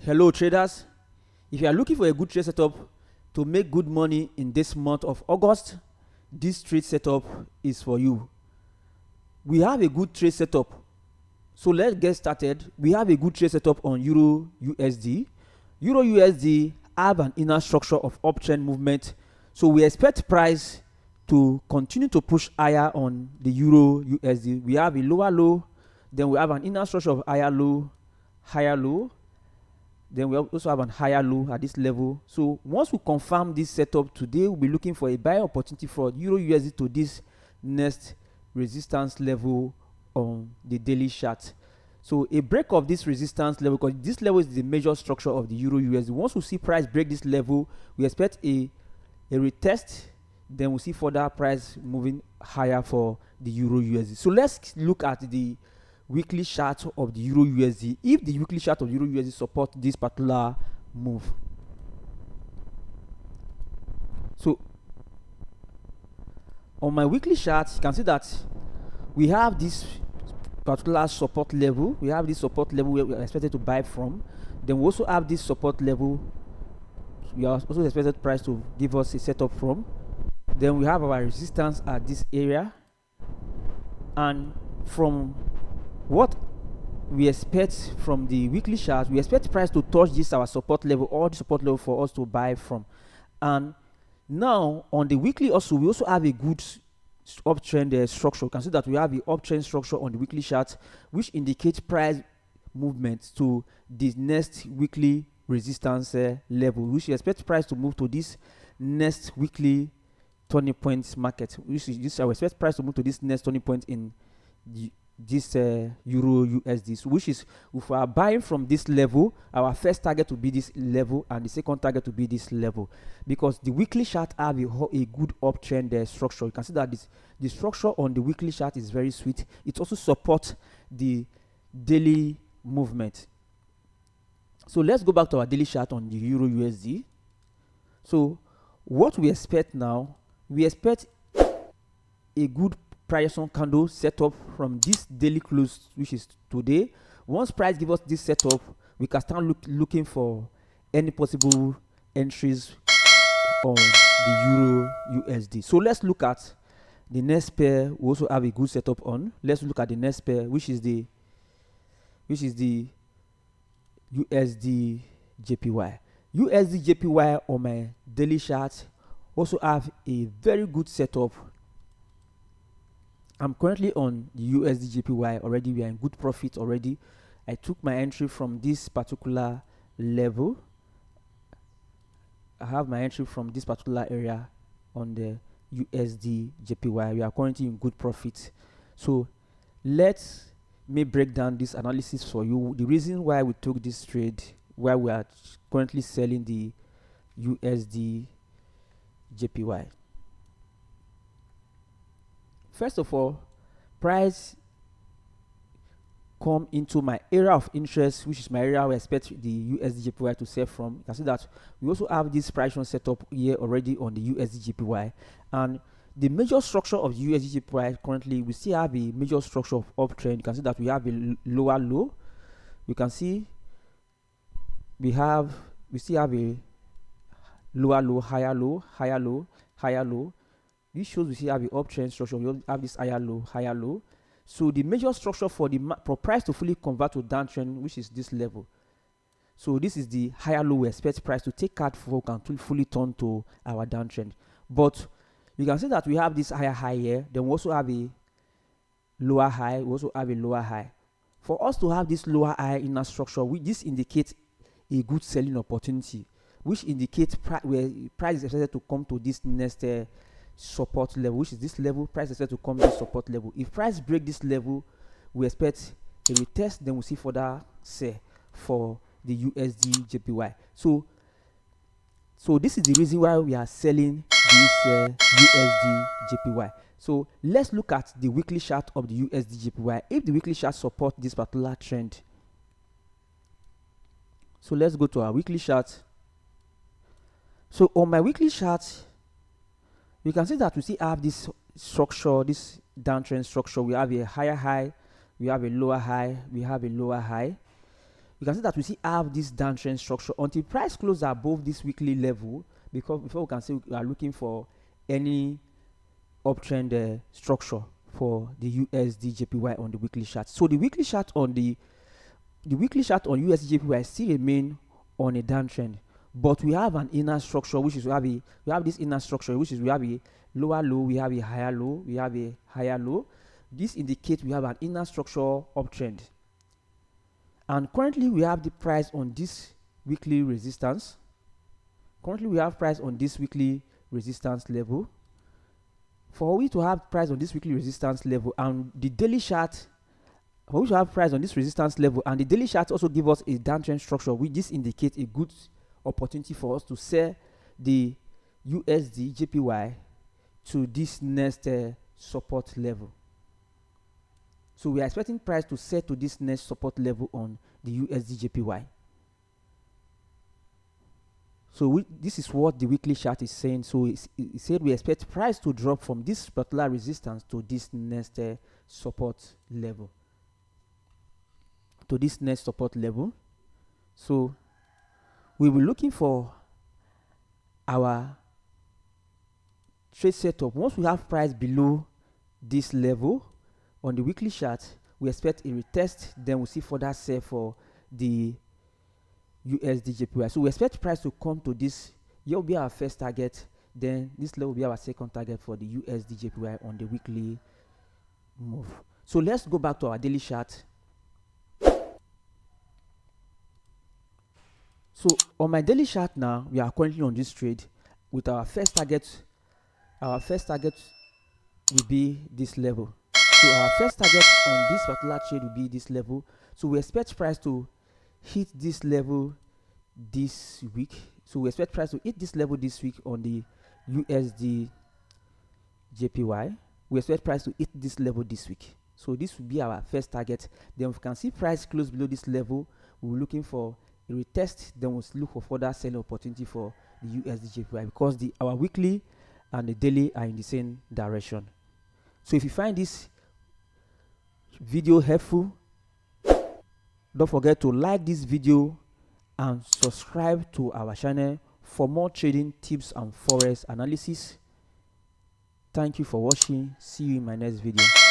Hello traders, if you are looking for a good trade setup to make good money in this month of August, this trade setup is for you. We have a good trade setup, so let's get started. We have a good trade setup on Euro USD. Euro USD have an inner structure of uptrend movement, so we expect price to continue to push higher on the Euro USD. We have a lower low, then we have an inner structure of higher low, then we also have an higher low at this level. So once we confirm this setup today, we'll be looking for a buy opportunity for Euro USD to this next resistance level on the daily chart. So a break of this resistance level, because this level is the major structure of the Euro USD. Once we see price break this level, we expect a retest, then we'll see further price moving higher for the Euro USD. So let's look at the weekly chart of the Euro USD. If the weekly chart of Euro USD support this particular move, so on my weekly chart, you can see that we have this particular support level. We have this support level where we are expected to buy from. Then we also have this support level we are also expected price to give us a setup from. Then we have our resistance at this area, and from what we expect from the weekly chart, we expect price to touch this our support level, or the support level for us to buy from. And now on the weekly also, we also have a good uptrend structure. You can see that we have the uptrend structure on the weekly chart, which indicates price movement to the next weekly resistance level, which we expect price to move to this next weekly turning point market, which is this. I expect price to move to this next turning point in this Euro USD, so which is, if we are buying from this level, our first target will be this level and the second target will be this level, because the weekly chart have a good uptrend structure. You can see that the structure on the weekly chart is very sweet. It also supports the daily movement. So let's go back to our daily chart on the Euro USD. So what we expect now, we expect a good price on candle setup from this daily close, which is today. Once price give us this setup, we can start looking for any possible entries on the Euro USD. So let's look at the next pair. We also have a good setup on. Let's look at the next pair, which is the USDJPY. USDJPY on my daily chart also have a very good setup. I'm currently on the USDJPY already. We are in good profit already. I took my entry from this particular level. I have my entry from this particular area on the USDJPY. We are currently in good profit. So let me break down this analysis for you. The reason why we took this trade, why we are currently selling the USDJPY. First of all, price come into my area of interest, which is my area where I expect the USDJPY to sell from. You can see that we also have this price on setup here already on the USDJPY, and the major structure of the USDJPY currently, we still have a major structure of uptrend. You can see that we have a lower low. You can see we still have a lower low, higher low, higher low, higher low. This shows we see have the uptrend structure. We have this higher low, higher low. So the major structure for price to fully convert to downtrend, which is this level. So this is the higher low we expect price to take out for can fully turn to our downtrend. But you can see that we have this higher high here. Then we also have a lower high. We also have a lower high. For us to have this lower high inner structure, this indicates a good selling opportunity, which indicates where price is expected to come to this next support level, which is this level. Price is expected to come to this support level. If price break this level, we expect a retest, then we'll see further sell for the USDJPY. So this is the reason why we are selling this USDJPY. So let's look at the weekly chart of the USDJPY. If the weekly chart support this particular trend, so let's go to our weekly chart. So on my weekly chart, you can see that we still have this structure, this downtrend structure. We have a higher high, we have a lower high, we have a lower high. we can see that we still have this downtrend structure until price closes above this weekly level, because before we can say we are looking for any uptrend structure for the USDJPY on the weekly chart. So the weekly chart on the weekly chart on USDJPY still remain on a downtrend, but we have an inner structure, which is we have this inner structure, which is we have a lower low, we have a higher low, we have a higher low. This indicates we have an inner structure uptrend, and currently we have the price on this weekly resistance. Currently we have price on this weekly resistance level. For we to have price on this weekly resistance level and the daily chart, for we to have price on this resistance level and the daily chart also give us a downtrend structure, which this indicates a good opportunity for us to sell the USDJPY to this next support level. So we are expecting price to sell to this next support level on the USDJPY. So this is what the weekly chart is saying. So it said we expect price to drop from this particular resistance to this next support level. To this next support level. So we will be looking for our trade setup. Once we have price below this level on the weekly chart, we expect a retest. Then we'll see further sell for the USDJPY. So we expect price to come to this. Here will be our first target. Then this level will be our second target for the USDJPY on the weekly move. So let's go back to our daily chart. So on my daily chart now, we are currently on this trade with our first target. Our first target will be this level. So our first target on this particular trade will be this level. So we expect price to hit this level this week. So we expect price to hit this level this week on the USDJPY. We expect price to hit this level this week. So this will be our first target. Then we can see price close below this level. We're looking for a retest. Then we'll look for further selling opportunity for the USDJPY, because our weekly and the daily are in the same direction. So if you find this video helpful, don't forget to like this video and subscribe to our channel for more trading tips and forex analysis. Thank you for watching. See you in my next video.